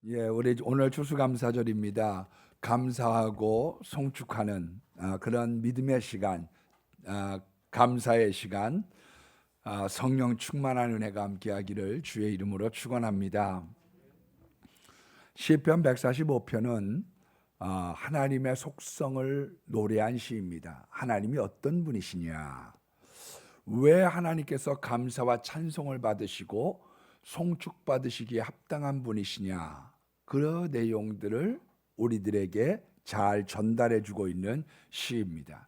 예, 우리 오늘 추수감사절입니다. 감사하고 송축하는 그런 믿음의 시간, 아, 감사의 시간, 성령 충만한 은혜가 함께하기를 주의 이름으로 축원합니다. 시편 145편은 하나님의 속성을 노래한 시입니다. 하나님이 어떤 분이시냐? 왜 하나님께서 감사와 찬송을 받으시고 송축받으시기에 합당한 분이시냐? 그런 내용들을 우리들에게 잘 전달해 주고 있는 시입니다.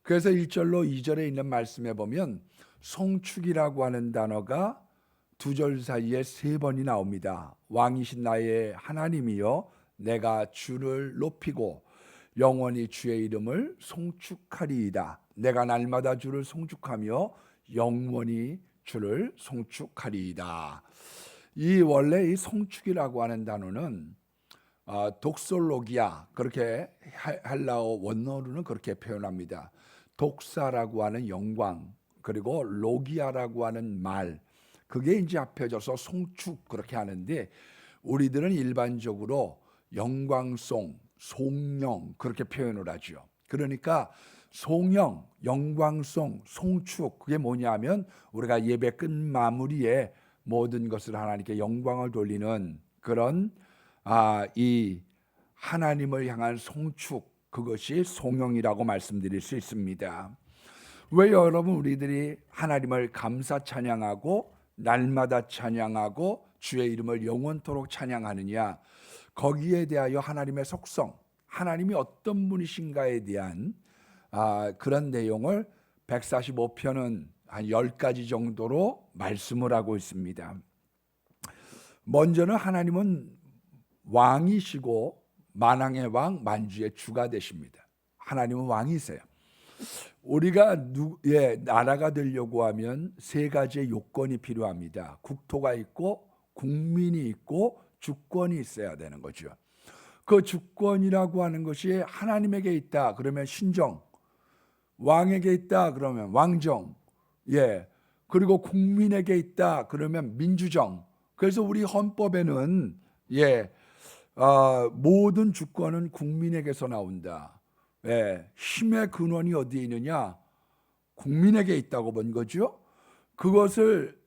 그래서 1절로 2절에 있는 말씀에 보면 송축이라고 하는 단어가 두 절 사이에 세 번이 나옵니다. 왕이신 나의 하나님이여 내가 주를 높이고 영원히 주의 이름을 송축하리이다. 내가 날마다 주를 송축하며 영원히 주를 송축하리이다. 이 원래 이 송축이라고 하는 단어는 독솔로기아, 그렇게 헬라어 원어로는 그렇게 표현합니다. 독사라고 하는 영광, 그리고 로기아라고 하는 말, 그게 이제 합해져서 송축 그렇게 하는데, 우리들은 일반적으로 영광송, 송영 그렇게 표현을 하죠. 그러니까 송영, 영광송, 송축, 그게 뭐냐면 우리가 예배 끝 마무리에 모든 것을 하나님께 영광을 돌리는 그런 이 하나님을 향한 송축, 그것이 송영이라고 말씀드릴 수 있습니다. 왜 여러분 우리들이 하나님을 감사 찬양하고 날마다 찬양하고 주의 이름을 영원토록 찬양하느냐? 거기에 대하여 하나님의 속성, 하나님이 어떤 분이신가에 대한 그런 내용을 145편은 한 10가지 정도로 말씀을 하고 있습니다. 먼저는 하나님은 왕이시고 만왕의 왕, 만주의 주가 되십니다. 하나님은 왕이세요. 우리가 나라가 되려고 하면 세 가지의 요건이 필요합니다. 국토가 있고 국민이 있고 주권이 있어야 되는 거죠. 그 주권이라고 하는 것이 하나님에게 있다 그러면 신정, 왕에게 있다 그러면 왕정, 그리고 국민에게 있다 그러면 민주정. 그래서 우리 헌법에는 모든 주권은 국민에게서 나온다. 힘의 근원이 어디에 있느냐? 국민에게 있다고 본 거죠. 그것을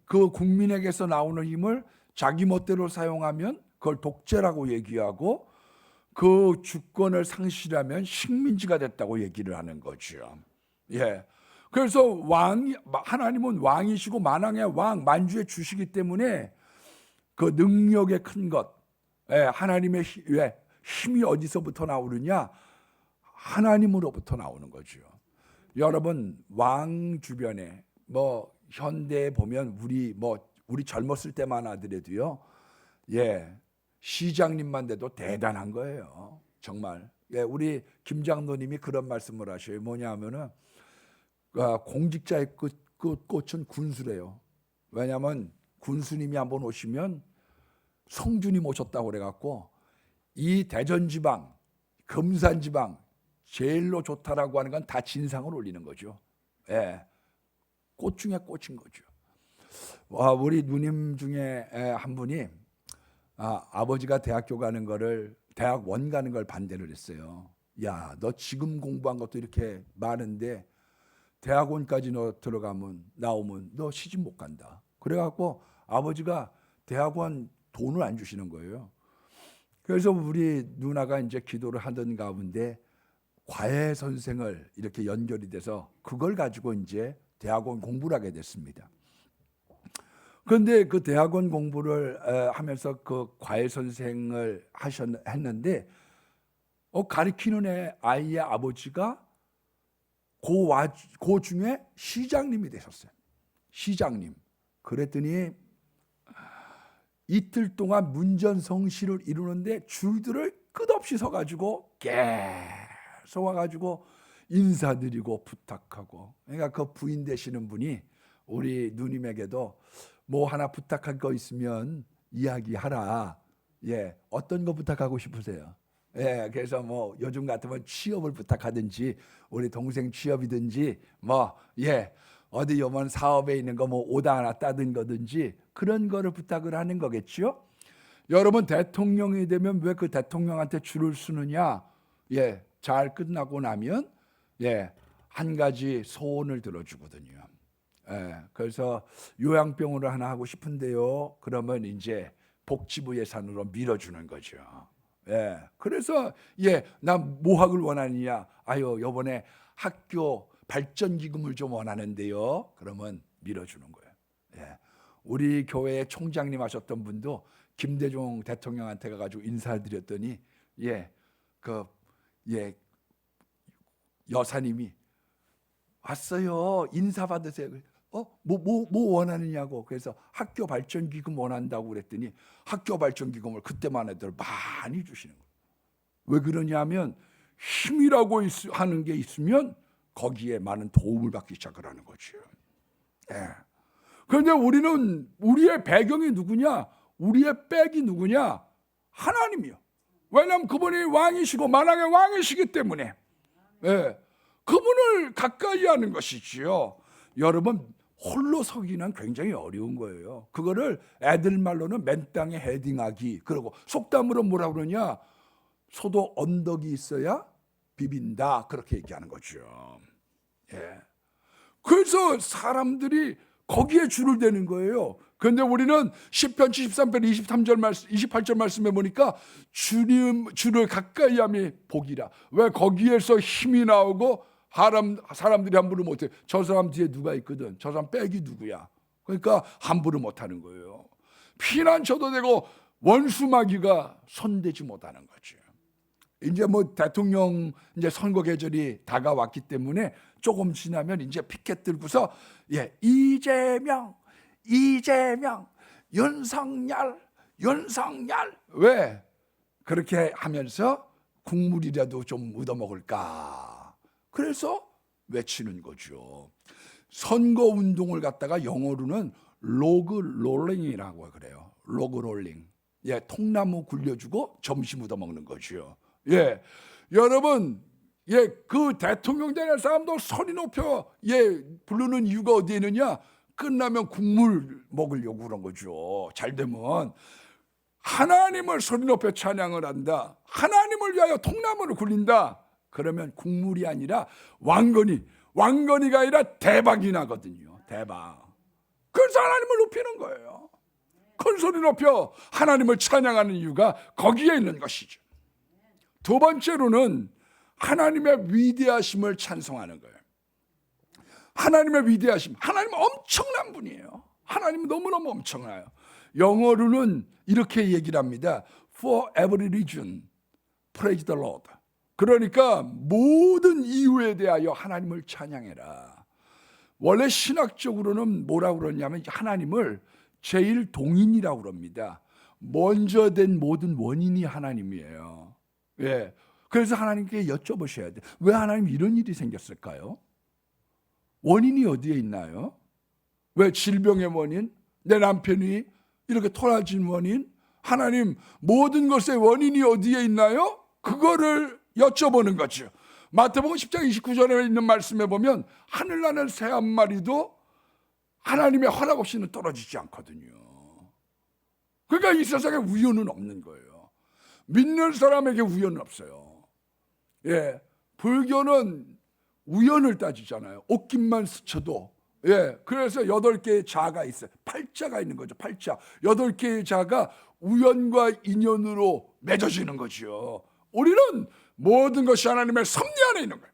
그 국민에게서 나오는 힘을 자기 멋대로 사용하면 그걸 독재라고 얘기하고, 그 주권을 상실하면 식민지가 됐다고 얘기를 하는 거죠. 그래서 하나님은 왕이시고 만왕의 왕, 만주의 주시기 때문에 그 능력의 큰 것, 하나님의 힘이 어디서부터 나오느냐? 하나님으로부터 나오는 거죠. 여러분, 왕 주변에 현대에 보면 우리 젊었을 때만 하더라도요, 시장님만 돼도 대단한 거예요. 정말. 우리 김장로님이 그런 말씀을 하셔요. 뭐냐면은 공직자의 꽃은 군수래요. 왜냐하면 군수님이 한번 오시면 성준이 모셨다고 그래갖고 이 대전지방, 금산지방 제일로 좋다라고 하는 건 다 진상을 올리는 거죠. 꽃 중에 꽃인 거죠. 우리 누님 중에 한 분이 아버지가 대학교 가는 거를, 대학원 가는 걸 반대를 했어요. 야, 너 지금 공부한 것도 이렇게 많은데 대학원까지 너 나오면 너 시집 못 간다. 그래갖고 아버지가 대학원 돈을 안 주시는 거예요. 그래서 우리 누나가 이제 기도를 하던 가운데 과외 선생을 이렇게 연결이 돼서 그걸 가지고 이제 대학원 공부를 하게 됐습니다. 그런데 그 대학원 공부를 하면서 그 과외 선생을 했는데 가르치는 아이의 아버지가 그 중에 시장님이 되셨어요. 시장님. 그랬더니 이틀 동안 문전성시를 이루는데 줄들을 끝없이 서가지고 계속 와가지고 인사드리고 부탁하고. 그러니까 그 부인 되시는 분이 우리 누님에게도 뭐 하나 부탁할 거 있으면 이야기하라. 어떤 거 부탁하고 싶으세요? 그래서 요즘 같으면 취업을 부탁하든지 우리 동생 취업이든지 어디 요번 사업에 있는 거 오다 하나 따든 거든지 그런 거를 부탁을 하는 거겠죠. 여러분 대통령이 되면 왜 그 대통령한테 줄을 서느냐? 예, 잘 끝나고 나면 한 가지 소원을 들어주거든요. 그래서 요양병원을 하나 하고 싶은데요. 그러면 이제 복지부 예산으로 밀어주는 거죠. 그래서 나 뭐 하길 원하느냐? 아유, 요번에 학교 발전 기금을 좀 원하는데요. 그러면 밀어주는 거예요. 우리 교회 총장님 하셨던 분도 김대중 대통령한테 가가지고 인사드렸더니 여사님이 왔어요. 인사 받으세요. 뭐 원하느냐고. 그래서 학교 발전 기금 원한다고 그랬더니 학교 발전 기금을 그때만 해도 많이 주시는 거예요. 왜 그러냐면 힘이라고 하는 게 있으면 거기에 많은 도움을 받기 시작을 하는 거죠. 그런데 우리는 우리의 배경이 누구냐? 우리의 백이 누구냐? 하나님이요. 왜냐하면 그분이 왕이시고 만왕의 왕이시기 때문에 그분을 가까이 하는 것이지요. 여러분 홀로 서기는 굉장히 어려운 거예요. 그거를 애들 말로는 맨 땅에 헤딩하기. 그러고 속담으로 뭐라 그러냐? 소도 언덕이 있어야 비빈다. 그렇게 얘기하는 거죠. 그래서 사람들이 거기에 줄을 대는 거예요. 그런데 우리는 시편 73편 28절 말씀에 보니까 주를 가까이 함이 복이라. 왜 거기에서 힘이 나오고 사람들이 함부로 못해. 저 사람 뒤에 누가 있거든. 저 사람 백이 누구야. 그러니까 함부로 못하는 거예요. 피난처도 되고 원수마귀가 손대지 못하는 거죠. 이제 뭐 대통령 이제 선거 계절이 다가왔기 때문에 조금 지나면 이제 피켓 들고서 이재명, 윤석열 왜 그렇게 하면서 국물이라도 좀 얻어먹을까? 그래서 외치는 거죠. 선거 운동을 갖다가 영어로는 로그 롤링이라고 그래요. 로그 롤링. 통나무 굴려주고 점심 얻어먹는 거죠. 여러분, 그 대통령 되는 사람도 소리 높여 부르는 이유가 어디에 있느냐? 끝나면 국물 먹으려고 그런 거죠. 잘 되면 하나님을 소리 높여 찬양을 한다. 하나님을 위하여 통나무를 굴린다. 그러면 국물이 아니라 왕건이가 아니라 대박이 나거든요. 대박. 그래서 하나님을 높이는 거예요. 큰 소리 높여 하나님을 찬양하는 이유가 거기에 있는 것이죠. 두 번째로는 하나님의 위대하심을 찬송하는 거예요. 하나님의 위대하심. 하나님은 엄청난 분이에요. 하나님은 너무너무 엄청나요. 영어로는 이렇게 얘기를 합니다. For every reason, praise the Lord. 그러니까 모든 이유에 대하여 하나님을 찬양해라. 원래 신학적으로는 뭐라고 그러냐면 하나님을 제일 동인이라고 그럽니다. 먼저 된 모든 원인이 하나님이에요. 그래서 하나님께 여쭤보셔야 돼요. 왜 하나님 이런 일이 생겼을까요? 원인이 어디에 있나요? 왜 질병의 원인? 내 남편이 이렇게 토라진 원인? 하나님 모든 것의 원인이 어디에 있나요? 그거를 여쭤보는 거죠. 마태복음 10장 29절에 있는 말씀에 보면 하늘나는 새 한 마리도 하나님의 허락 없이는 떨어지지 않거든요. 그러니까 이 세상에 우연은 없는 거예요. 믿는 사람에게 우연은 없어요. 불교는 우연을 따지잖아요. 옷깃만 스쳐도. 그래서 8개의 자가 있어요. 8자가 있는 거죠. 8자. 8개의 자가 우연과 인연으로 맺어지는 거죠. 우리는 모든 것이 하나님의 섭리 안에 있는 거예요.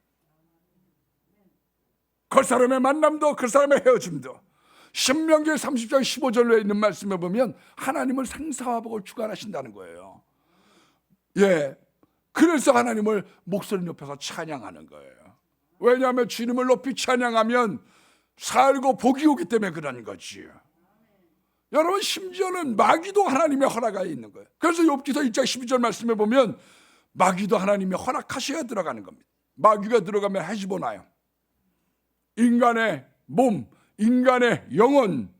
그 사람의 만남도 그 사람의 헤어짐도. 신명기 30장 15절에 있는 말씀에 보면 하나님을 생사와 복을 주관하신다는 거예요. 그래서 하나님을 목소리 높여서 찬양하는 거예요. 왜냐하면 주님을 높이 찬양하면 살고 복이 오기 때문에 그런 거지요. 여러분 심지어는 마귀도 하나님의 허락하에 있는 거예요. 그래서 욥기서 1장 12절 말씀에 보면 마귀도 하나님의 허락하셔야 들어가는 겁니다. 마귀가 들어가면 헤집어놔요. 인간의 몸, 인간의 영혼,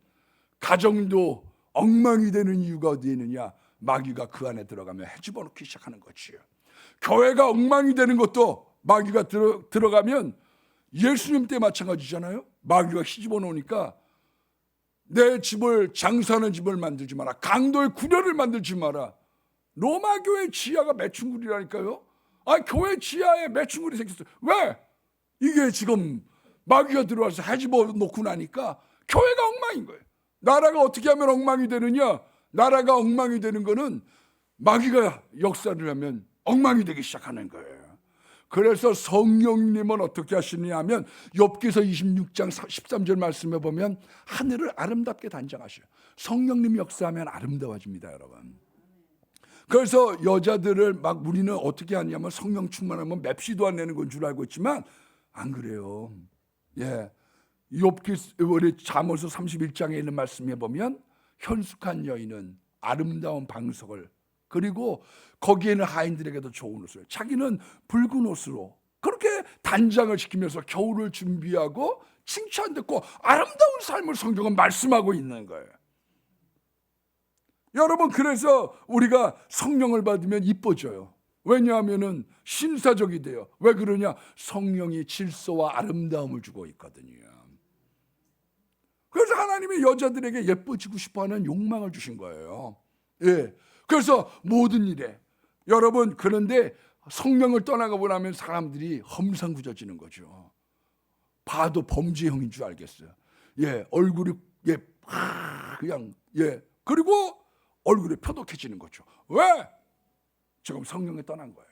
가정도 엉망이 되는 이유가 어디에 있느냐? 마귀가 그 안에 들어가면 헤집어 놓기 시작하는 거지요. 교회가 엉망이 되는 것도 마귀가 들어가면 예수님 때 마찬가지잖아요. 마귀가 헤집어 놓으니까 내 집을 장사하는 집을 만들지 마라. 강도의 구려를 만들지 마라. 로마 교회 지하가 매춘굴이라니까요. 교회 지하에 매춘굴이 생겼어요. 왜? 이게 지금 마귀가 들어와서 해집어 놓고 나니까 교회가 엉망인 거예요. 나라가 어떻게 하면 엉망이 되느냐? 나라가 엉망이 되는 거는 마귀가 역사를 하면 엉망이 되기 시작하는 거예요. 그래서 성령님은 어떻게 하시느냐 하면 욥기서 26장 13절 말씀에 보면 하늘을 아름답게 단장하셔요. 성령님이 역사하면 아름다워집니다, 여러분. 그래서 여자들을 막 우리는 어떻게 하냐면 성령 충만하면 맵시도 안 내는 건 줄 알고 있지만 안 그래요. 예, 욥기 우리 잠언서 31장에 있는 말씀에 보면 현숙한 여인은 아름다운 방석을, 그리고 거기에는 하인들에게도 좋은 옷을, 자기는 붉은 옷으로 그렇게 단장을 시키면서 겨울을 준비하고 칭찬듣고 아름다운 삶을 성경은 말씀하고 있는 거예요. 여러분, 그래서 우리가 성령을 받으면 이뻐져요. 왜냐하면 신사적이 돼요. 왜 그러냐? 성령이 질서와 아름다움을 주고 있거든요. 그래서 하나님이 여자들에게 예뻐지고 싶어하는 욕망을 주신 거예요. 예. 그래서 모든 일에 여러분, 그런데 성령을 떠나가고 나면 사람들이 험상궂어지는 거죠. 봐도 범죄형인 줄 알겠어요. 예, 얼굴이 그냥 그리고 얼굴이 표독해지는 거죠. 왜? 지금 성령에 떠난 거예요.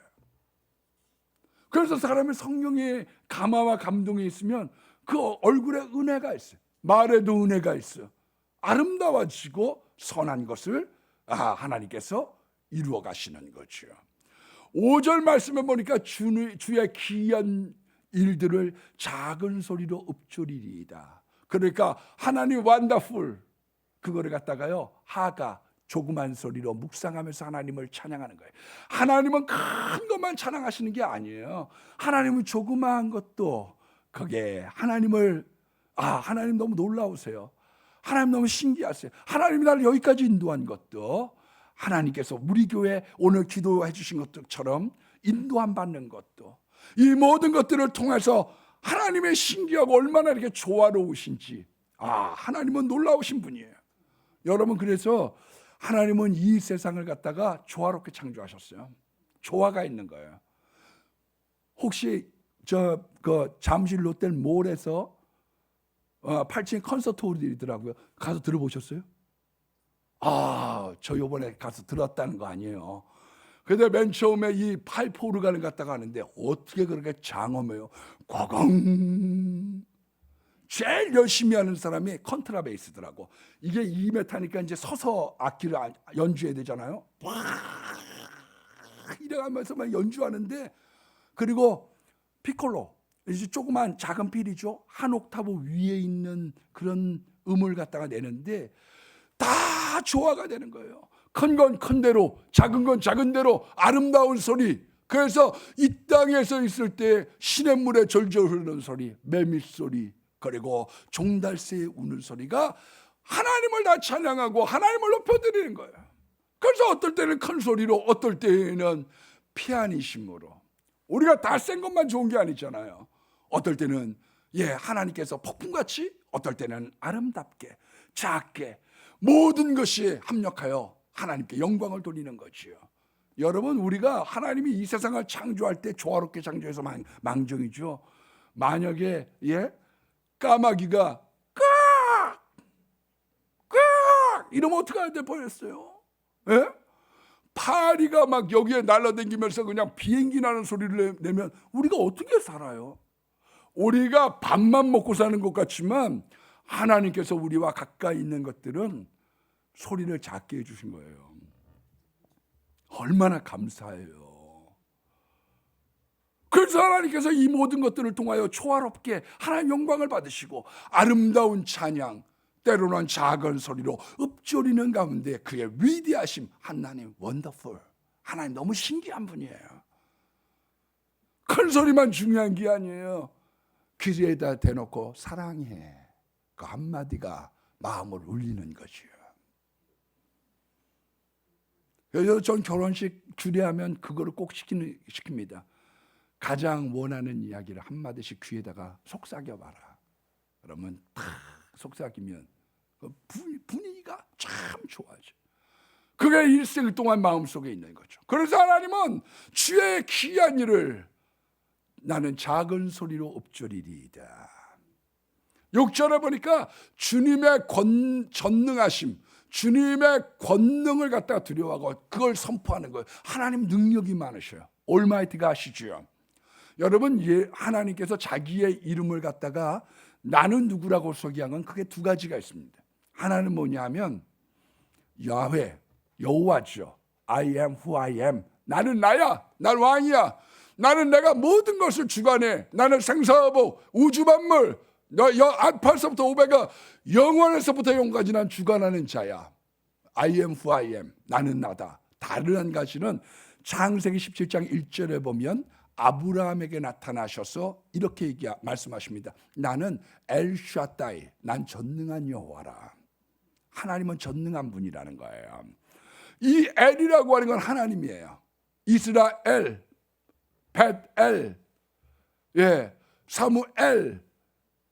그래서 사람이 성령의 감화와 감동이 있으면 그 얼굴에 은혜가 있어요. 말에도 은혜가 있어요. 아름다워지고 선한 것을 하나님께서 이루어 가시는 거죠. 5절 말씀에 보니까 주의 기이한 일들을 작은 소리로 읊조리리이다. 그러니까 하나님 원더풀, 그거를 갖다가요 하가 조그만 소리로 묵상하면서 하나님을 찬양하는 거예요. 하나님은 큰 것만 찬양하시는 게 아니에요. 하나님은 조그마한 것도 거기에 하나님을 하나님 너무 놀라우세요. 하나님 너무 신기하세요. 하나님이 나를 여기까지 인도한 것도 하나님께서 우리 교회 오늘 기도해 주신 것처럼 인도함 받는 것도, 이 모든 것들을 통해서 하나님의 신기하고 얼마나 이렇게 조화로우신지, 하나님은 놀라우신 분이에요. 여러분, 그래서 하나님은 이 세상을 갖다가 조화롭게 창조하셨어요. 조화가 있는 거예요. 혹시 잠실 롯데몰에서 8층에 콘서트홀이 있더라고요. 가서 들어보셨어요? 저 요번에 가서 들었다는 거 아니에요. 근데 맨 처음에 이 파이프 오르간을 갖다가 하는데 어떻게 그렇게 장엄해요. 과강. 제일 열심히 하는 사람이 컨트라베이스더라고. 이게 2m니까 이제 서서 악기를 연주해야 되잖아요. 이래가면서만 연주하는데, 그리고 피콜로, 이제 조그만 작은 필이죠. 한 옥타브 위에 있는 그런 음을 갖다가 내는데 다 조화가 되는 거예요. 큰 건 큰 대로, 작은 건 작은 대로 아름다운 소리. 그래서 이 땅에서 있을 때 시냇물에 절절 흐르는 소리, 매밀소리, 그리고 종달새의 우는 소리가 하나님을 다 찬양하고 하나님을 높여드리는 거예요. 그래서 어떨 때는 큰 소리로, 어떨 때는 피아니심으로. 우리가 다 센 것만 좋은 게 아니잖아요. 어떨 때는 하나님께서 폭풍같이, 어떨 때는 아름답게, 작게, 모든 것이 합력하여 하나님께 영광을 돌리는 거지요. 여러분, 우리가 하나님이 이 세상을 창조할 때 조화롭게 창조해서 망정이죠. 만약에 까마귀가 이러면 어떡해야 돼 보였어요? 파리가 막 여기에 날아다니면서 그냥 비행기 나는 소리를 내면 우리가 어떻게 살아요? 우리가 밥만 먹고 사는 것 같지만 하나님께서 우리와 가까이 있는 것들은 소리를 작게 해주신 거예요. 얼마나 감사해요. 그래서 하나님께서 이 모든 것들을 통하여 조화롭게 하나님 영광을 받으시고 아름다운 찬양, 때로는 작은 소리로 읊조리는 가운데 그의 위대하심, 하나님 원더풀, 하나님 너무 신기한 분이에요. 큰 소리만 중요한 게 아니에요. 귀에다 대놓고 사랑해, 그 한마디가 마음을 울리는 것이에요. 그래서 전 결혼식 주례하면 그거를 꼭 시킵니다. 가장 원하는 이야기를 한마디씩 귀에다가 속삭여봐라. 그러면 탁 속삭이면 분위기가 참 좋아져. 그게 일생 동안 마음속에 있는 거죠. 그래서 하나님은 주의 기이한 일을 나는 작은 소리로 읊조리리이다. 6절에 보니까 주님의 전능하심, 주님의 권능을 갖다가 두려워하고 그걸 선포하는 거예요. 하나님 능력이 많으셔요. 올마이티가 하시죠. 여러분, 하나님께서 자기의 이름을 갖다가 나는 누구라고 소개한 건 크게 두 가지가 있습니다. 하나는 뭐냐면 야훼, 여호와죠. I am who I am. 나는 나야. 난 왕이야. 나는 내가 모든 것을 주관해. 나는 생사하고 우주 만물, 알파서부터 오메가, 영원에서부터 영원까지 난 주관하는 자야. I am who I am. 나는 나다. 다른 한 가지는 창세기 17장 1절에 보면 아브라함에게 나타나셔서 이렇게 말씀하십니다. 나는 엘샤다이, 난 전능한 여호와라. 하나님은 전능한 분이라는 거예요. 이 엘이라고 하는 건 하나님이에요. 이스라엘, 벳엘, 사무엘,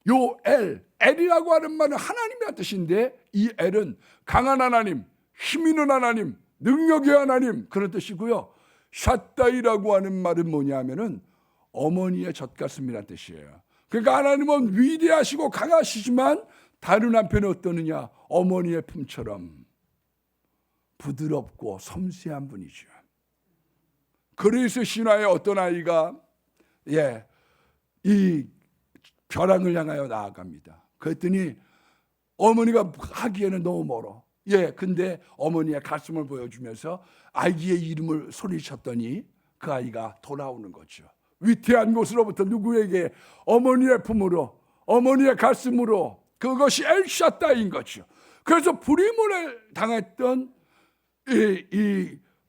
요엘, 엘이라고 하는 말은 하나님의 뜻인데 이 엘은 강한 하나님, 힘 있는 하나님, 능력의 하나님 그런 뜻이고요. 샷다이라고 하는 말은 뭐냐면은 어머니의 젖가슴이라는 뜻이에요. 그러니까 하나님은 위대하시고 강하시지만 다른 한편에 어떠느냐, 어머니의 품처럼 부드럽고 섬세한 분이죠. 그리스 신화의 어떤 아이가 이 벼랑을 향하여 나아갑니다. 그랬더니 어머니가 하기에는 너무 멀어. 근데 어머니의 가슴을 보여주면서 아이의 이름을 소리쳤더니 그 아이가 돌아오는 거죠. 위태한 곳으로부터 누구에게? 어머니의 품으로, 어머니의 가슴으로. 그것이 엘샤다인 거죠. 그래서 불임을 당했던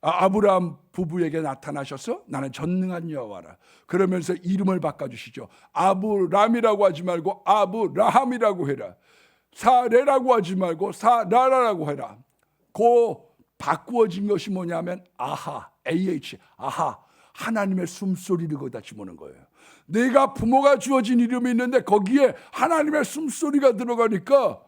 아브라함 부부에게 나타나셔서 나는 전능한 여호와라. 그러면서 이름을 바꿔주시죠. 아브람이라고 하지 말고 아브라함이라고 해라. 사레라고 하지 말고 사라라고 해라. 그 바꾸어진 것이 뭐냐면 아하, AH, 아하, 하나님의 숨소리를 거기다 집어넣은 거예요. 내가 부모가 주어진 이름이 있는데 거기에 하나님의 숨소리가 들어가니까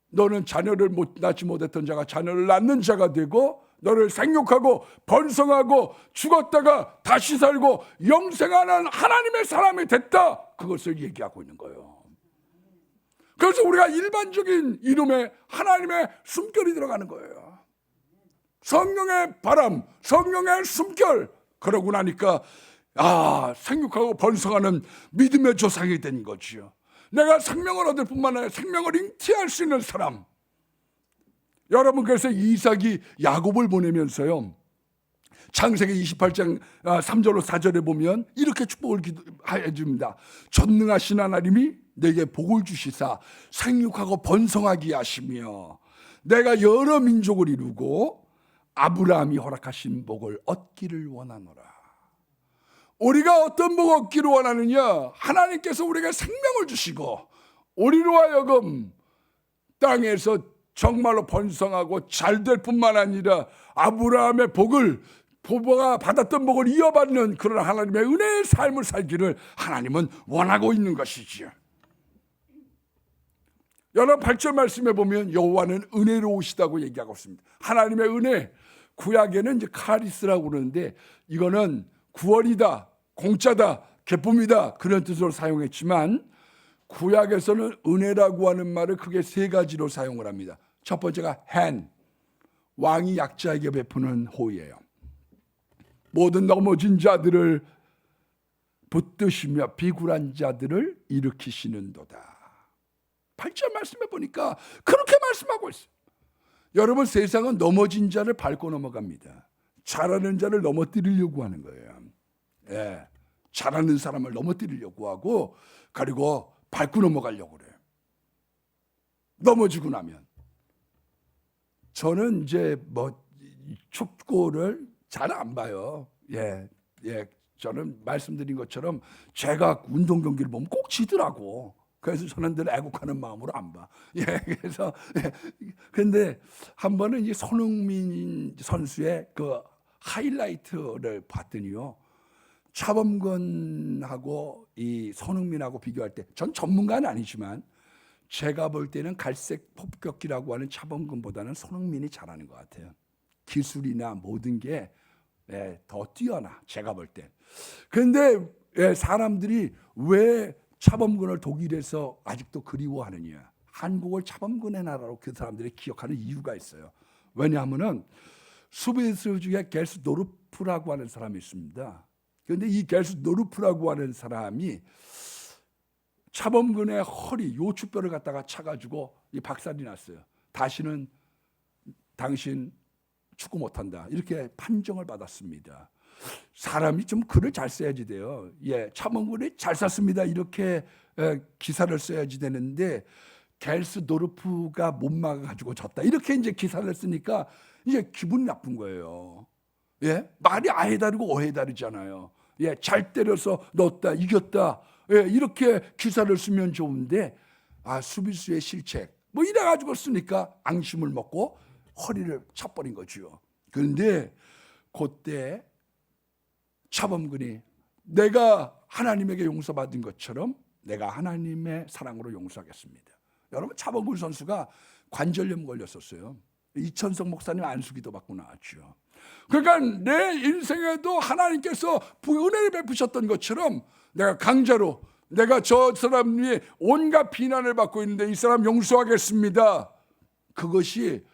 너는 자녀를 낳지 못했던 자가 자녀를 낳는 자가 되고 너를 생육하고 번성하고 죽었다가 다시 살고 영생하는 하나님의 사람이 됐다. 그것을 얘기하고 있는 거예요. 그래서 우리가 일반적인 이름에 하나님의 숨결이 들어가는 거예요. 성령의 바람, 성령의 숨결. 그러고 나니까 생육하고 번성하는 믿음의 조상이 된 거지요. 내가 생명을 얻을 뿐만 아니라 생명을 잉태할 수 있는 사람. 여러분, 그래서 이삭이 야곱을 보내면서요, 창세기 28장 3절로 4절에 보면 이렇게 축복을 해줍니다. 전능하신 하나님이 내게 복을 주시사 생육하고 번성하게 하시며 내가 여러 민족을 이루고 아브라함이 허락하신 복을 얻기를 원하노라. 우리가 어떤 복 얻기를 원하느냐? 하나님께서 우리에게 생명을 주시고 우리로 하여금 땅에서 정말로 번성하고 잘 될 뿐만 아니라 아브라함의 부모가 받았던 복을 이어받는 그런 하나님의 은혜의 삶을 살기를 하나님은 원하고 있는 것이지요. 여러분 8절 말씀에 보면 여호와는 은혜로우시다고 얘기하고 있습니다. 하나님의 은혜, 구약에는 이제 카리스라고 그러는데 이거는 구원이다, 공짜다, 기쁨이다 그런 뜻으로 사용했지만 구약에서는 은혜라고 하는 말을 크게 세 가지로 사용을 합니다. 첫 번째가 hand, 왕이 약자에게 베푸는 호의예요. 모든 넘어진 자들을 붙드시며 비굴한 자들을 일으키시는도다. 8절 말씀해 보니까 그렇게 말씀하고 있어요. 여러분, 세상은 넘어진 자를 밟고 넘어갑니다. 잘하는 자를 넘어뜨리려고 하는 거예요. 잘하는 사람을 넘어뜨리려고 하고 그리고 밟고 넘어가려고 그래요. 넘어지고 나면. 저는 이제 축구를 잘 안 봐요. 저는 말씀드린 것처럼 제가 운동 경기를 보면 꼭 지더라고. 그래서 저는 늘 애국하는 마음으로 안 봐. 그래서 근데 한 번은 이 손흥민 선수의 그 하이라이트를 봤더니요, 차범근하고 이 손흥민하고 비교할 때, 전 전문가는 아니지만 제가 볼 때는 갈색 폭격기라고 하는 차범근보다는 손흥민이 잘하는 것 같아요. 기술이나 모든 게 더 뛰어나, 제가 볼 때. 그런데 사람들이 왜 차범근을 독일에서 아직도 그리워하느냐, 한국을 차범근의 나라로 그 사람들이 기억하는 이유가 있어요. 왜냐하면은 수비수 중에 겔스도르프라고 하는 사람이 있습니다. 그런데 이 겔스도르프라고 하는 사람이 차범근의 허리 요추뼈를 갖다가 차가지고 이 박살이 났어요. 다시는 당신 축구 못한다, 이렇게 판정을 받았습니다. 사람이 좀 글을 잘 써야지 돼요. 차범근이 잘 썼습니다, 이렇게 기사를 써야지 되는데 겔스도르프가 못 막아가지고 졌다, 이렇게 이제 기사를 쓰니까 이제 기분 나쁜 거예요. 말이 아예 다르고 어에 다르잖아요. 잘 때려서 넣었다, 이겼다, 이렇게 기사를 쓰면 좋은데 수비수의 실책 뭐 이래가지고 쓰니까 앙심을 먹고 허리를 쳐버린 거죠. 그런데 그때 차범근이 내가 하나님에게 용서받은 것처럼 내가 하나님의 사랑으로 용서하겠습니다. 여러분, 차범근 선수가 관절염 걸렸었어요. 이천석 목사님 안수기도 받고 나왔죠. 그러니까 내 인생에도 하나님께서 은혜를 베푸셨던 것처럼 내가 강자로, 내가 저 사람이 온갖 비난을 받고 있는데 이 사람 용서하겠습니다, 그것이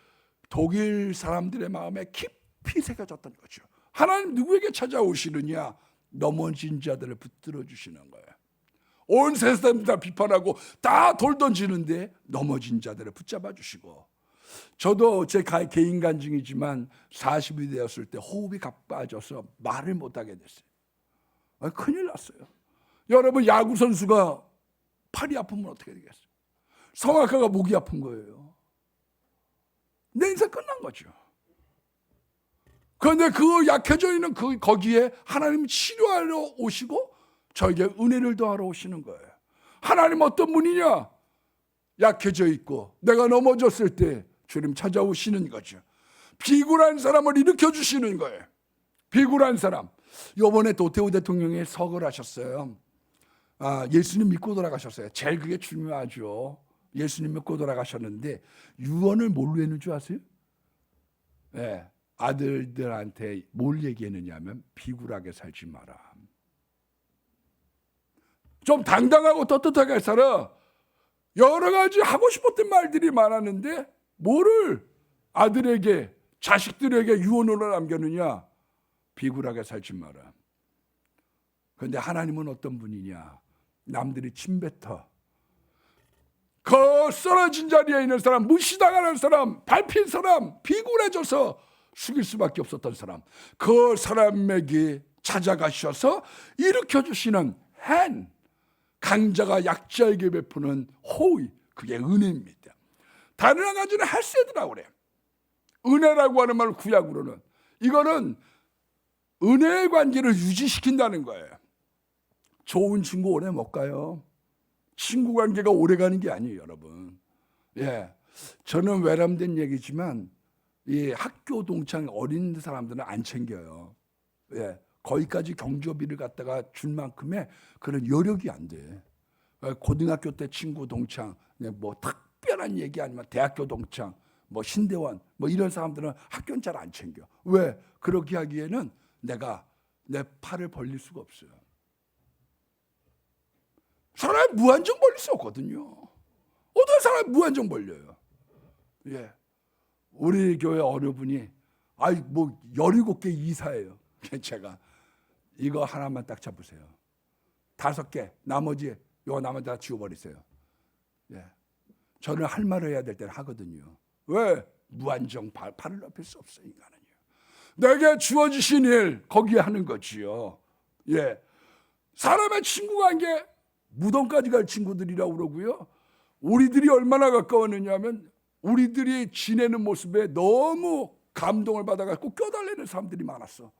독일 사람들의 마음에 깊이 새겨졌던 거죠. 하나님 누구에게 찾아오시느냐? 넘어진 자들을 붙들어 주시는 거예요. 온 세상 다 비판하고 다 돌 던지는데 넘어진 자들을 붙잡아 주시고, 저도 제 개인 간증이지만 40이 되었을 때 호흡이 가빠져서 말을 못하게 됐어요. 큰일 났어요. 여러분, 야구 선수가 팔이 아프면 어떻게 되겠어요? 성악가가 목이 아픈 거예요. 내 인생 끝난 거죠. 그런데 그 약해져 있는 거기에 하나님 치료하러 오시고 저에게 은혜를 더하러 오시는 거예요. 하나님 어떤 분이냐? 약해져 있고 내가 넘어졌을 때 주님 찾아오시는 거죠. 비굴한 사람을 일으켜 주시는 거예요. 비굴한 사람. 이번에 도태우 대통령이 서거를 하셨어요. 예수님 믿고 돌아가셨어요. 제일 그게 중요하죠. 예수님 믿고 돌아가셨는데 유언을 뭘로 했는 줄 아세요? 아들들한테 뭘 얘기했느냐면 비굴하게 살지 마라. 좀 당당하고 떳떳하게 살아. 여러 가지 하고 싶었던 말들이 많았는데 뭐를 아들에게, 자식들에게 유언으로 남겼느냐? 비굴하게 살지 마라. 그런데 하나님은 어떤 분이냐? 남들이 침뱉어 그 쓰러진 자리에 있는 사람, 무시당하는 사람, 밟힌 사람, 비굴해져서 숙일 수밖에 없었던 사람, 그 사람에게 찾아가셔서 일으켜주시는 한, 강자가 약자에게 베푸는 호의, 그게 은혜입니다. 다른 한 가지는 헬세드라고 그래요. 은혜라고 하는 말, 구약으로는 이거는 은혜의 관계를 유지시킨다는 거예요. 좋은 친구 오래 못 가요. 친구 관계가 오래 가는 게 아니에요, 여러분. 저는 외람된 얘기지만 이 학교 동창 어린 사람들은 안 챙겨요. 거기까지 경조비를 갖다가 줄 만큼의 그런 여력이 안 돼. 고등학교 때 친구 동창, 뭐 특별한 얘기 아니면 대학교 동창, 뭐 신대원, 뭐 이런 사람들은 학교는 잘 안 챙겨. 왜? 그렇게 하기에는 내가 내 팔을 벌릴 수가 없어요. 사람이 무한정 벌릴 수 없거든요. 어떤 사람이 무한정 벌려요? 우리 교회 어느 분이 뭐 17개 이사예요. 제가 이거 하나만 딱 잡으세요. 5개, 나머지 다 지워버리세요. 저는 할 말을 해야 될 때는 하거든요. 왜? 무한정 팔을 넓힐 수 없어요, 인간은요. 내게 주어지신 일 거기에 하는 거지요. 사람의 친구 관계, 무덤까지 갈 친구들이라고 그러고요. 우리들이 얼마나 가까웠느냐 하면 우리들이 지내는 모습에 너무 감동을 받아갖고 껴달라는 사람들이 많았어.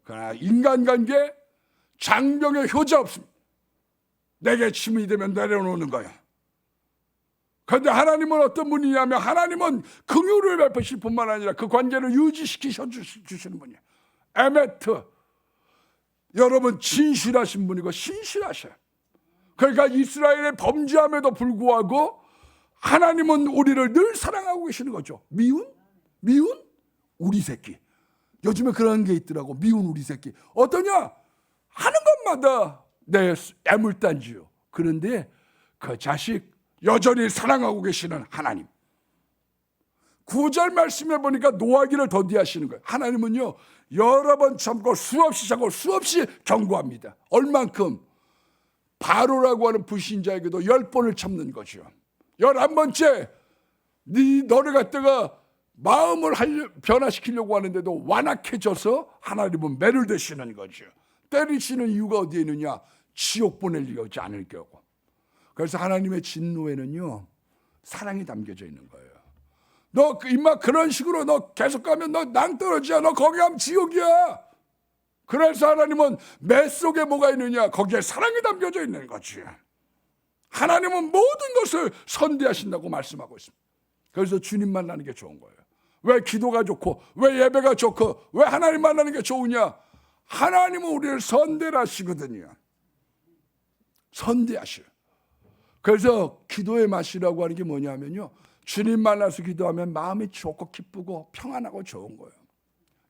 그러나 인간관계 장병의 효자 없습니다. 내게 침이 되면 내려놓는 거야. 그런데 하나님은 어떤 분이냐면 하나님은 긍휼을 베푸실 뿐만 아니라 그 관계를 유지시키셔 주시는 분이에요. 에메트. 여러분 진실하신 분이고 신실하셔요. 그러니까 이스라엘의 범죄함에도 불구하고 하나님은 우리를 늘 사랑하고 계시는 거죠. 미운 우리 새끼. 요즘에 그런 게 있더라고. 미운 우리 새끼. 어떠냐? 하는 것마다 내 애물단지요. 그런데 그 자식 여전히 사랑하고 계시는 하나님. 9절 말씀해 보니까 노하기를 더디하시는 거예요. 하나님은요, 여러 번 참고 수없이 참고 수없이 경고합니다. 얼만큼? 바로라고 하는 불신자에게도 10번을 참는 거죠. 11번째, 너를 갖다가 마음을 변화시키려고 하는데도 완악해져서 하나님은 매를 대시는 거죠. 때리시는 이유가 어디에 있느냐? 지옥 보내려지 않을 거고. 그래서 하나님의 진노에는요, 사랑이 담겨져 있는 거예요. 너 임마 그런 식으로 너 계속 가면 너 낭떠러지야. 너 거기 가면 지옥이야. 그래서 하나님은 매 속에 뭐가 있느냐? 거기에 사랑이 담겨져 있는 거지. 하나님은 모든 것을 선대하신다고 말씀하고 있습니다. 그래서 주님 만나는 게 좋은 거예요. 왜 기도가 좋고 왜 예배가 좋고 왜 하나님 만나는 게 좋으냐? 하나님은 우리를 선대하시거든요. 선대하셔요. 그래서 기도의 맛이라고 하는 게 뭐냐면요, 주님 만나서 기도하면 마음이 좋고 기쁘고 평안하고 좋은 거예요.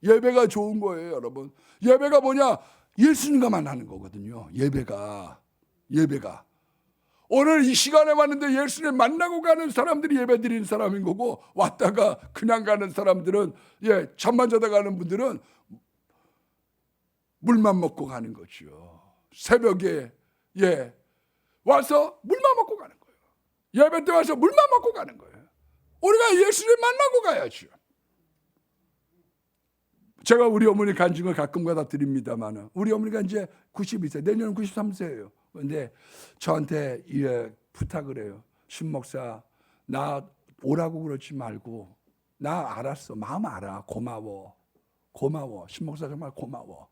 예배가 좋은 거예요, 여러분. 예배가 뭐냐? 예수님과 만나는 거거든요. 예배가 오늘 이 시간에 왔는데 예수님 만나고 가는 사람들이 예배 드리는 사람인 거고, 왔다가 그냥 가는 사람들은, 잠만 자다 가는 분들은 물만 먹고 가는 거죠. 새벽에 와서 물만 먹고 가는 거예요. 예배 때 와서 물만 먹고 가는 거예요. 우리가 예수님 만나고 가야죠. 제가 우리 어머니 간증을 가끔가다 드립니다만, 우리 어머니가 이제 92세, 내년 93세예요. 그런데 저한테 부탁을 해요. 신 목사, 나 오라고 그러지 말고, 나 알았어. 마음 알아. 고마워. 신 목사 정말 고마워.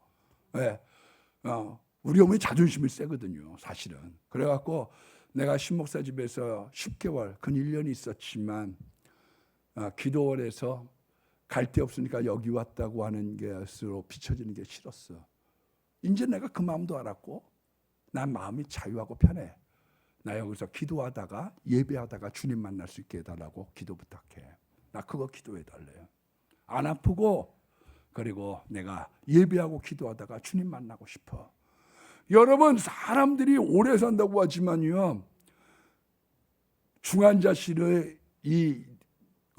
우리 어머니 자존심이 세거든요, 사실은. 그래갖고 내가 신 목사 집에서 10개월, 근 1년이 있었지만, 기도원에서 갈 데 없으니까 여기 왔다고 하는 것으로 비춰지는 게 싫었어. 이제 내가 그 마음도 알았고, 난 마음이 자유하고 편해. 나 여기서 기도하다가 예배하다가 주님 만날 수 있게 해달라고 기도 부탁해. 나 그거 기도해달래요. 안 아프고, 그리고 내가 예배하고 기도하다가 주님 만나고 싶어. 여러분, 사람들이 오래 산다고 하지만요, 중환자실에 이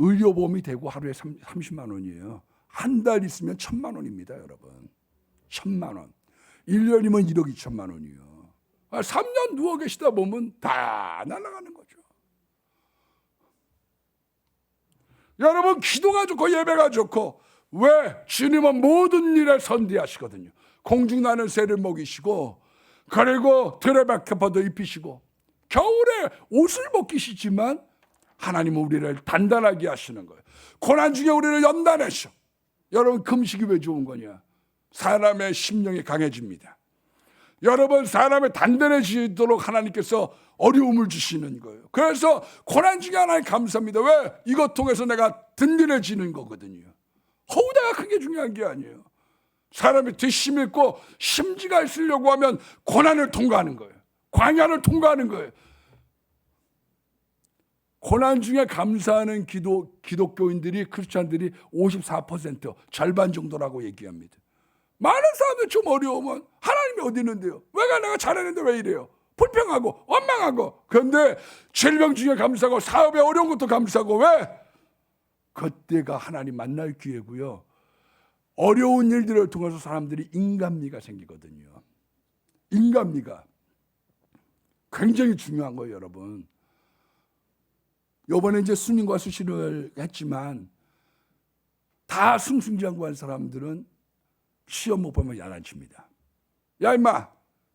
의료보험이 되고 하루에 30만 원이에요. 한 달 있으면 1,000만 원입니다, 여러분. 1,000만 원. 1년이면 1억 2천만 원이에요. 3년 누워 계시다 보면 다 날아가는 거죠. 여러분, 기도가 좋고 예배가 좋고, 왜? 주님은 모든 일에 선대하시거든요. 공중나는 새를 먹이시고, 그리고 들에 박혀퍼도 입히시고, 겨울에 옷을 벗기시지만 하나님은 우리를 단단하게 하시는 거예요. 고난 중에 우리를 연단하셔. 여러분, 금식이 왜 좋은 거냐? 사람의 심령이 강해집니다. 여러분, 사람이 단단해지도록 하나님께서 어려움을 주시는 거예요. 그래서 고난 중에 하나님 감사합니다. 왜? 이것 통해서 내가 든든해지는 거거든요. 호우다가 그게 중요한 게 아니에요. 사람이 뒷심이 있고 심지가 있으려고 하면 고난을 통과하는 거예요. 광야를 통과하는 거예요. 고난 중에 감사하는 기독교인들이, 크리스찬들이 54%, 절반 정도라고 얘기합니다. 많은 사람들 좀 어려우면 하나님이 어디 있는데요? 내가 잘했는데 왜 이래요? 불평하고 원망하고. 그런데 질병 중에 감사하고 사업에 어려운 것도 감사하고. 왜? 그때가 하나님 만날 기회고요. 어려운 일들을 통해서 사람들이 인간미가 생기거든요. 인간미가 굉장히 중요한 거예요, 여러분. 이번에 이제 수능과 수시를 했지만 다 승승장구한 사람들은 시험 못 보면 야단칩니다. 야 임마,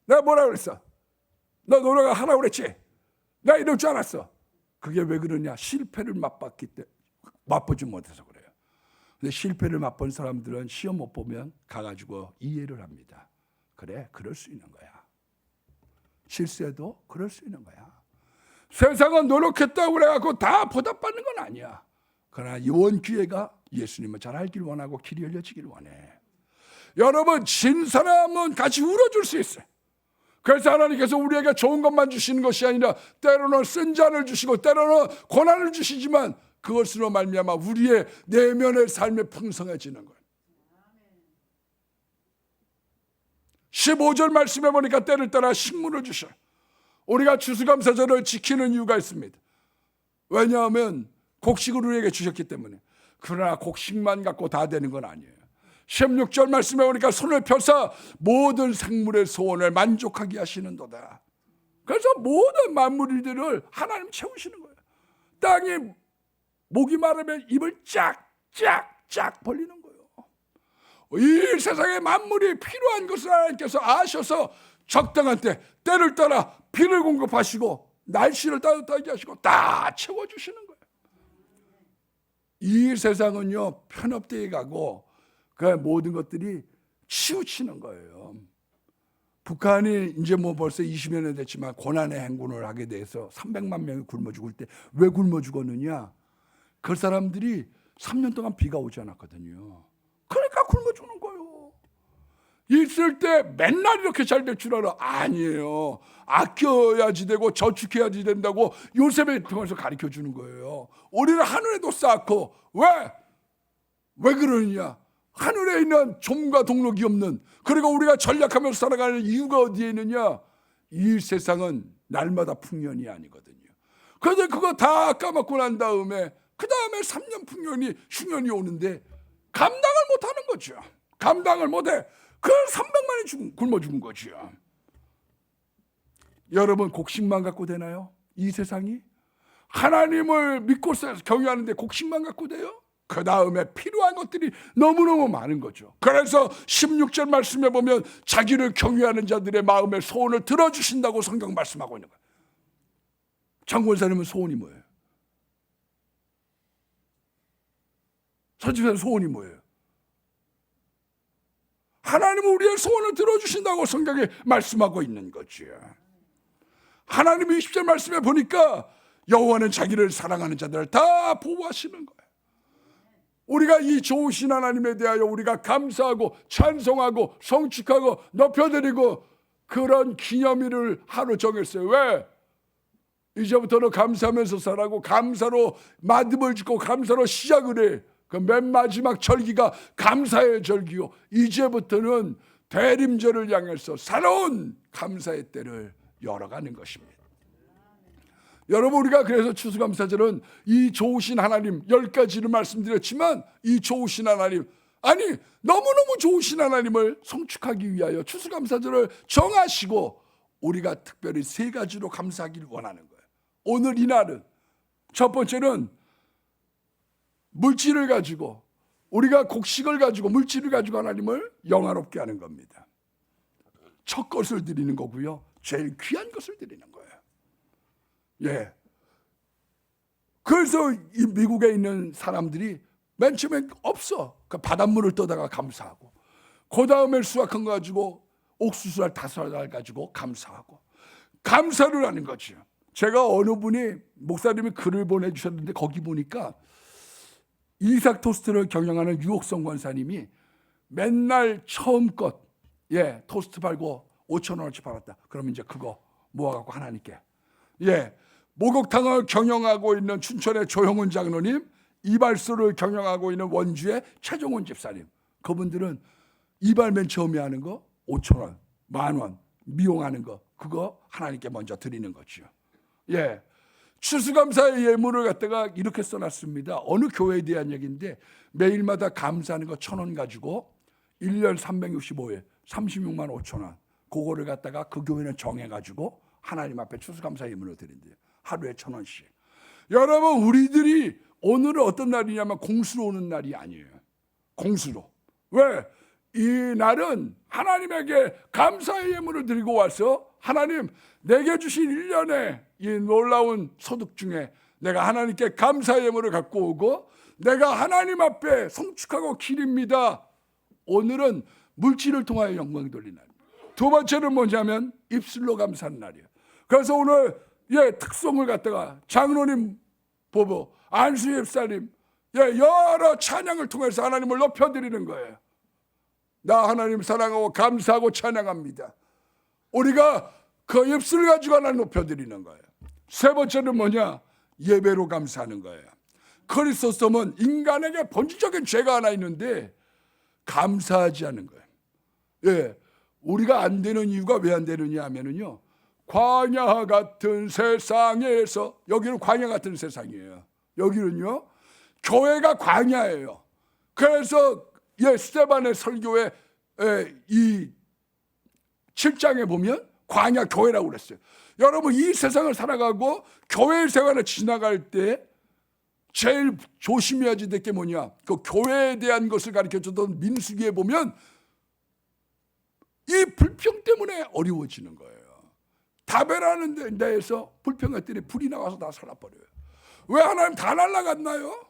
내가 뭐라 그랬어? 너 노래가 하라고 그랬지? 내가 이럴 줄 알았어. 그게 왜 그러냐? 실패를 맛보지 못해서 그래요. 근데 실패를 맛본 사람들은 시험 못 보면 가가지고 이해를 합니다. 그래, 그럴 수 있는 거야. 실수해도 그럴 수 있는 거야. 세상은 노력했다고 그래갖고 다 보답받는 건 아니야. 그러나 이번 기회가 예수님을 잘 알길 원하고 길이 열려지길 원해. 여러분, 진 사람은 같이 울어줄 수 있어요. 그래서 하나님께서 우리에게 좋은 것만 주시는 것이 아니라 때로는 쓴 잔을 주시고 때로는 고난을 주시지만 그것으로 말미암아 우리의 내면의 삶이 풍성해지는 거예요. 15절 말씀해 보니까 때를 따라 식물을 주셔. 우리가 추수감사절을 지키는 이유가 있습니다. 왜냐하면 곡식을 우리에게 주셨기 때문에. 그러나 곡식만 갖고 다 되는 건 아니에요. 16절 말씀해 보니까 손을 펴서 모든 생물의 소원을 만족하게 하시는도다. 그래서 모든 만물들을 하나님 채우시는 거예요. 땅이 목이 마르면 입을 쫙쫙쫙 벌리는 거예요. 이 세상의 만물이 필요한 것을 하나님께서 아셔서 적당한 때 때를 따라 비를 공급하시고 날씨를 따뜻하게 하시고 다 채워주시는 거예요. 이 세상은요 편협되게 가고 그 모든 것들이 치우치는 거예요. 북한이 이제 뭐 벌써 20여 년 됐지만 고난의 행군을 하게 돼서 300만 명이 굶어 죽을 때 왜 굶어 죽었느냐? 그 사람들이 3년 동안 비가 오지 않았거든요. 그러니까 굶어 죽는 거예요. 있을 때 맨날 이렇게 잘 될 줄 알아? 아니에요. 아껴야지 되고 저축해야지 된다고 요셉을 통해서 가르쳐 주는 거예요. 우리는 하늘에도 쌓고 왜 그러느냐? 하늘에 있는 좀과 동력이 없는, 그리고 우리가 전략하면서 살아가는 이유가 어디에 있느냐? 이 세상은 날마다 풍년이 아니거든요. 그런데 그거 다 까먹고 난 다음에 그 다음에 3년 풍년이 흉년이 오는데 감당을 못하는 거죠. 감당을 못해. 그 300만이 굶어 죽은 거죠. 여러분 곡식만 갖고 되나요? 이 세상이? 하나님을 믿고 경유하는데 곡식만 갖고 돼요? 그 다음에 필요한 것들이 너무너무 많은 거죠. 그래서 16절 말씀에 보면 자기를 경유하는 자들의 마음의 소원을 들어주신다고 성경 말씀하고 있는 거예요. 장권사님은 소원이 뭐예요? 선지자는 소원이 뭐예요? 하나님은 우리의 소원을 들어주신다고 성경에 말씀하고 있는 거죠. 하나님이 20절 말씀에 보니까 여호와는 자기를 사랑하는 자들을 다 보호하시는 거예요. 우리가 이 좋으신 하나님에 대하여 우리가 감사하고 찬송하고 성축하고 높여드리고 그런 기념일을 하루 정했어요. 왜? 이제부터는 감사하면서 살라고, 감사로 마음을 짓고 감사로 시작을 해. 그 맨 마지막 절기가 감사의 절기요, 이제부터는 대림절을 향해서 새로운 감사의 때를 열어가는 것입니다. 여러분, 우리가 그래서 추수감사절은 이 좋으신 하나님, 10가지를 말씀드렸지만 이 좋으신 하나님, 아니 너무너무 좋으신 하나님을 성축하기 위하여 추수감사절을 정하시고 우리가 특별히 3가지로 감사하기를 원하는 거예요. 오늘 이날은 첫 번째는 물질을 가지고, 우리가 곡식을 가지고 물질을 가지고 하나님을 영화롭게 하는 겁니다. 첫 것을 드리는 거고요, 제일 귀한 것을 드리는 거예요. 예. 그래서 이 미국에 있는 사람들이 맨 처음에 없어. 그 바닷물을 떠다가 감사하고, 그 다음에 수확한 거 가지고 옥수수알 5알 가지고 감사하고, 감사를 하는 거죠. 제가 어느 분이 목사님이 글을 보내주셨는데 거기 보니까 이삭 토스트를 경영하는 유옥성 권사님이 맨날 처음껏 토스트 팔고 5,000원어치 팔았다. 그러면 이제 그거 모아갖고 하나님께, 목욕탕을 경영하고 있는 춘천의 조형훈 장로님, 이발소를 경영하고 있는 원주의 최종훈 집사님, 그분들은 이발 맨 처음에 하는 거 5,000원, 10,000원 미용하는 거, 그거 하나님께 먼저 드리는 거죠. 추수감사의 예물을 갖다가 이렇게 써놨습니다. 어느 교회에 대한 얘기인데 매일마다 감사하는 거 1,000원 가지고 1년 365일 36만 5천원, 그거를 갖다가 그 교회는 정해가지고 하나님 앞에 추수감사 예물을 드린대요. 하루에 1,000원씩. 여러분, 우리들이 오늘은 어떤 날이냐면 공수로 오는 날이 아니에요. 공수로. 왜? 이 날은 하나님에게 감사의 예물을 드리고 와서, 하나님 내게 주신 1년의 이 놀라운 소득 중에 내가 하나님께 감사의 예물을 갖고 오고 내가 하나님 앞에 성축하고 기립니다. 오늘은 물질을 통하여 영광 돌리는 날. 두 번째는 뭐냐면 입술로 감사하는 날이에요. 그래서 오늘 특송을 갖다가 장로님 보고 안수 집사님 여러 찬양을 통해서 하나님을 높여드리는 거예요. 나 하나님 사랑하고 감사하고 찬양합니다. 우리가 그 입술을 가지고 하나님 높여드리는 거예요. 세 번째는 뭐냐? 예배로 감사하는 거예요. 그리스도성은 인간에게 본질적인 죄가 하나 있는데 감사하지 않는 거예요. 예, 우리가 안 되는 이유가 왜 안 되느냐 하면은요, 광야 같은 세상에서, 여기는 광야 같은 세상이에요. 여기는요, 교회가 광야예요. 그래서 스데반의 설교에 이 7장에 보면 광야 교회라고 그랬어요. 여러분, 이 세상을 살아가고 교회 생활을 지나갈 때 제일 조심해야 될 게 뭐냐? 그 교회에 대한 것을 가르쳐주던 민수기에 보면 이 불평 때문에 어려워지는 거예요. 다베라는 데에서 불평했더니 불이 나와서 다 살아버려요. 왜 하나님 다 날아갔나요?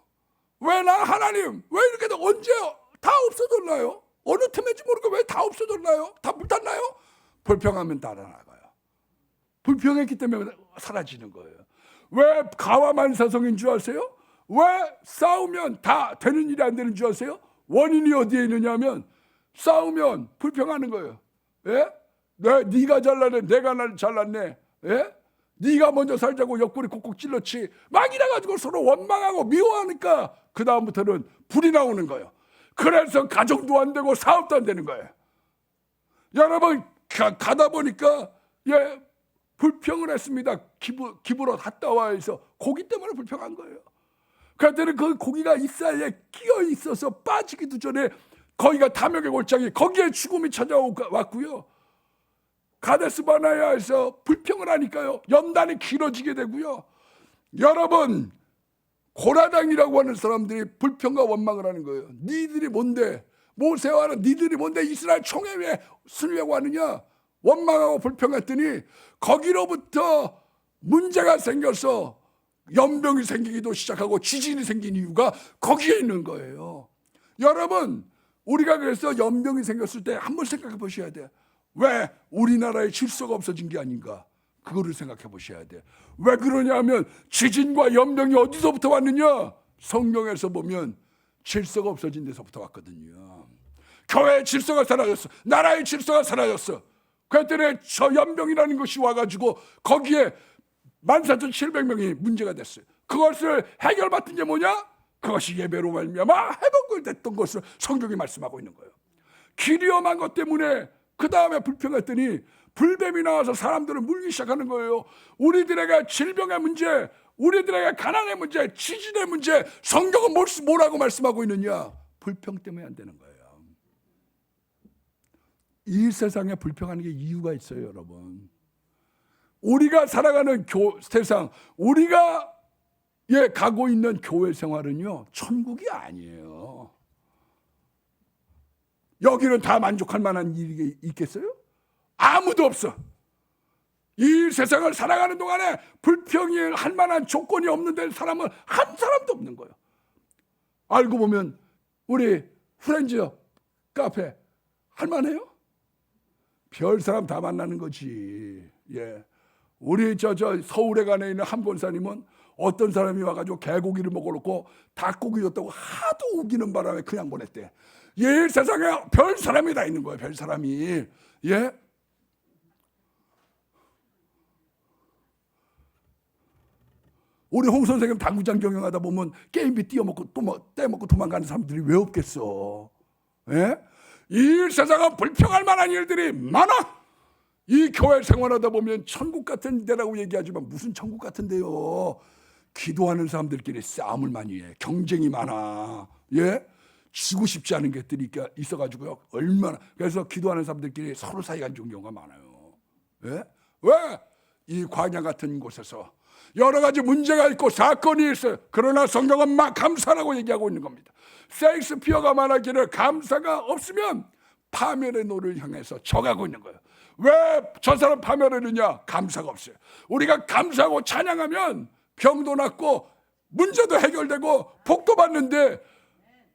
왜 하나님 왜 이렇게 언제 다 없어졌나요? 어느 틈인지 모르고 왜 다 없어졌나요? 다 불탔나요? 불평하면 다 날아가요. 불평했기 때문에 사라지는 거예요. 왜 가와만사성인 줄 아세요? 왜 싸우면 다 되는 일이 안 되는 줄 아세요? 원인이 어디에 있느냐면 싸우면 불평하는 거예요. 예? 네가 잘났네, 내가 잘났네. 예? 네가 먼저 살자고 옆구리 콕콕 찔렀지. 막 이래가지고 서로 원망하고 미워하니까 그 다음부터는 불이 나오는 거예요. 그래서 가정도 안 되고 사업도 안 되는 거예요. 여러분, 가다 보니까 불평을 했습니다. 기부로 갔다 와서 고기 때문에 불평한 거예요. 그랬더니 그 고기가 이스라엘에 끼어 있어서 빠지기도 전에 거기가 탐욕의 골짜기, 거기에 죽음이 찾아왔고요. 가데스 바네아에서 불평을 하니까요, 연단이 길어지게 되고요. 여러분, 고라당이라고 하는 사람들이 불평과 원망을 하는 거예요. 니들이 뭔데, 모세와는 니들이 뭔데 이스라엘 총회에 쓰려고 하느냐, 원망하고 불평했더니 거기로부터 문제가 생겨서 연병이 생기기도 시작하고 지진이 생긴 이유가 거기에 있는 거예요. 여러분, 우리가 그래서 연병이 생겼을 때 한번 생각해 보셔야 돼요. 왜 우리나라의 질서가 없어진 게 아닌가? 그거를 생각해 보셔야 돼요. 왜 그러냐면 지진과 연병이 어디서부터 왔느냐? 성경에서 보면 질서가 없어진 데서부터 왔거든요. 교회의 질서가 사라졌어. 나라의 질서가 사라졌어. 그랬더니 저 연병이라는 것이 와가지고 거기에 14,700명이 문제가 됐어요. 그것을 해결받은 게 뭐냐? 그것이 예배로 말미암아 회복을 됐던 것을 성경이 말씀하고 있는 거예요. 길이 험한 것 때문에 그 다음에 불평했더니 불뱀이 나와서 사람들을 물기 시작하는 거예요. 우리들에게 질병의 문제, 우리들에게 가난의 문제, 지진의 문제, 성경은 뭐라고 말씀하고 있느냐? 불평 때문에 안 되는 거예요. 이 세상에 불평하는 게 이유가 있어요, 여러분. 우리가 살아가는 세상, 우리가 가고 있는 교회 생활은요, 천국이 아니에요. 여기는 다 만족할 만한 일이 있겠어요? 아무도 없어. 이 세상을 살아가는 동안에 불평이 할 만한 조건이 없는 사람은 한 사람도 없는 거예요. 알고 보면 우리 프렌즈 카페 할만해요? 별 사람 다 만나는 거지. 우리 서울에 관에 있는 한 권사님은 어떤 사람이 와가지고 개고기를 먹어놓고 닭고기 줬다고 하도 우기는 바람에 그냥 보냈대. 세상에 별 사람이 다 있는 거예요. 별 사람이. 우리 홍 선생님 당구장 경영하다 보면 게임비 떼먹고 도망가는 사람들이 왜 없겠어? 이 세상은 불평할 만한 일들이 많아. 이 교회 생활하다 보면 천국 같은 데라고 얘기하지만 무슨 천국 같은 데요? 기도하는 사람들끼리 싸움을 많이 해. 경쟁이 많아. 지고 싶지 않은 것들이 있어가지고요. 얼마나. 그래서 기도하는 사람들끼리 서로 사이가 안 좋은 경우가 많아요. 왜? 이 광야 같은 곳에서 여러 가지 문제가 있고 사건이 있어요. 그러나 성경은 막 감사라고 얘기하고 있는 겁니다. 셰익스피어가 말하기를 감사가 없으면 파멸의 노를 향해서 져가고 있는 거예요. 왜 저 사람 파멸을 했느냐? 감사가 없어요. 우리가 감사하고 찬양하면 병도 낫고 문제도 해결되고 복도 받는데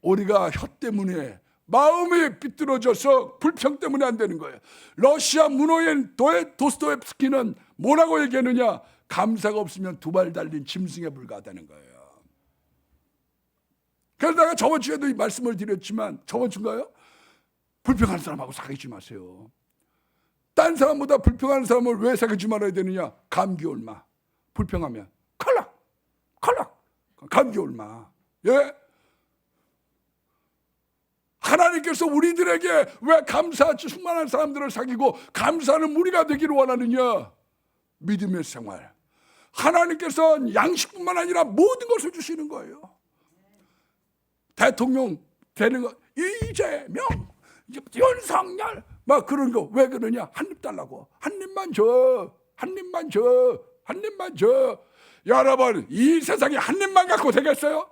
우리가 혀 때문에 마음이 삐뚤어져서 불평 때문에 안 되는 거예요. 러시아 문호인 도스토옙스키는 뭐라고 얘기했느냐? 감사가 없으면 두 발 달린 짐승에 불과하다는 거예요. 그래서 내가 저번 주에도 이 말씀을 드렸지만, 저번 주인가요? 불평하는 사람하고 사귀지 마세요. 딴 사람보다 불평하는 사람을 왜 사귀지 말아야 되느냐? 감기올마. 불평하면 칼락 감기올마. 예? 하나님께서 우리들에게 왜 감사 충만한 사람들을 사귀고 감사하는 무리가 되기를 원하느냐? 믿음의 생활. 하나님께서는 양식뿐만 아니라 모든 것을 주시는 거예요. 대통령 되는 거, 이재명, 윤석열 막 그런 거 왜 그러냐? 한 입 달라고. 한 입만 줘. 여러분, 이 세상에 한 입만 갖고 되겠어요?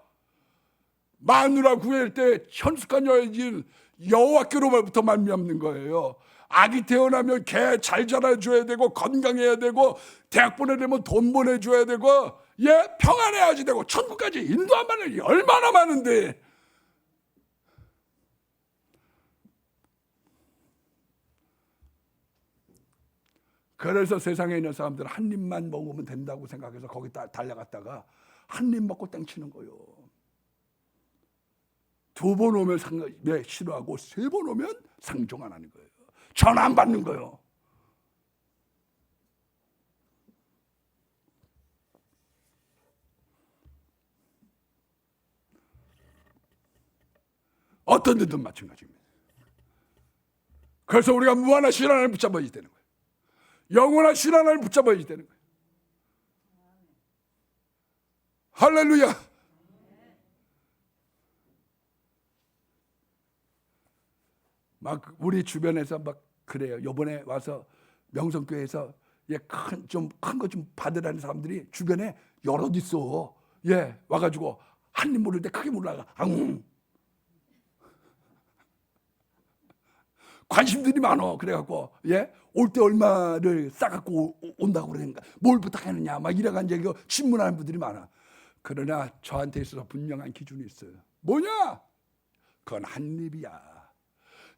마누라 구할 때 현숙한 여인 여호와께로부터 말미암는 거예요. 아기 태어나면 개 잘 자라줘야 되고 건강해야 되고 대학 보내려면 돈 보내줘야 되고 평안해야지 되고 천국까지 인도하면 얼마나 많은데. 그래서 세상에 있는 사람들은 한 입만 먹으면 된다고 생각해서 거기 달려갔다가 한 입 먹고 땡치는 거예요. 2번 오면 싫어하고 3번 오면 상종 안 하는 거예요. 전화 안 받는 거예요. 어떤 데든 마찬가지입니다. 그래서 우리가 무한한 신앙을 붙잡아야 되는 거예요. 영원한 신앙을 붙잡아야 되는 거예요. 할렐루야. 막 우리 주변에서 막 그래요. 요번에 와서 명성교회에서 큰 거 좀 받으라는 사람들이 주변에 여럿 있어. 와가지고 한 입 물을 때 크게 물라가. 관심들이 많어. 그래갖고 올 때 얼마를 싸갖고 온다고 그러니까 뭘 부탁하느냐 막 이래가지고 신문하는 분들이 많아. 그러나 저한테 있어서 분명한 기준이 있어요. 뭐냐? 그건 한 입이야.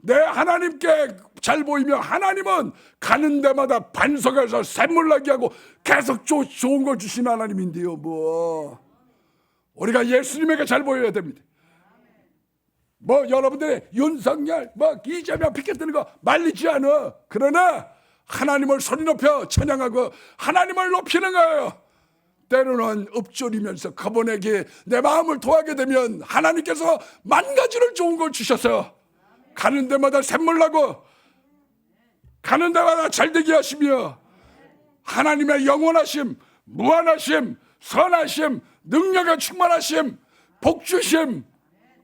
내 하나님께 잘 보이면 하나님은 가는 데마다 반석에서 샘물 나게 하고 계속 좋은 걸 주시는 하나님인데요. 뭐 우리가 예수님에게 잘 보여야 됩니다. 뭐 여러분들의 윤석열 이재명 피켓 드는 거 말리지 않아. 그러나 하나님을 소리 높여 찬양하고 하나님을 높이는 거예요. 때로는 읊조리면서 그분에게 내 마음을 토하게 되면 하나님께서 만 가지를 좋은 걸 주셔서 가는 데마다 샘물 나고 가는 데마다 잘되게 하시며 하나님의 영원하심, 무한하심, 선하심, 능력에 충만하심, 복주심,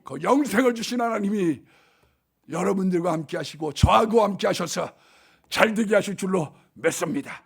그 영생을 주신 하나님이 여러분들과 함께 하시고 저하고 함께 하셔서 잘되게 하실 줄로 믿습니다.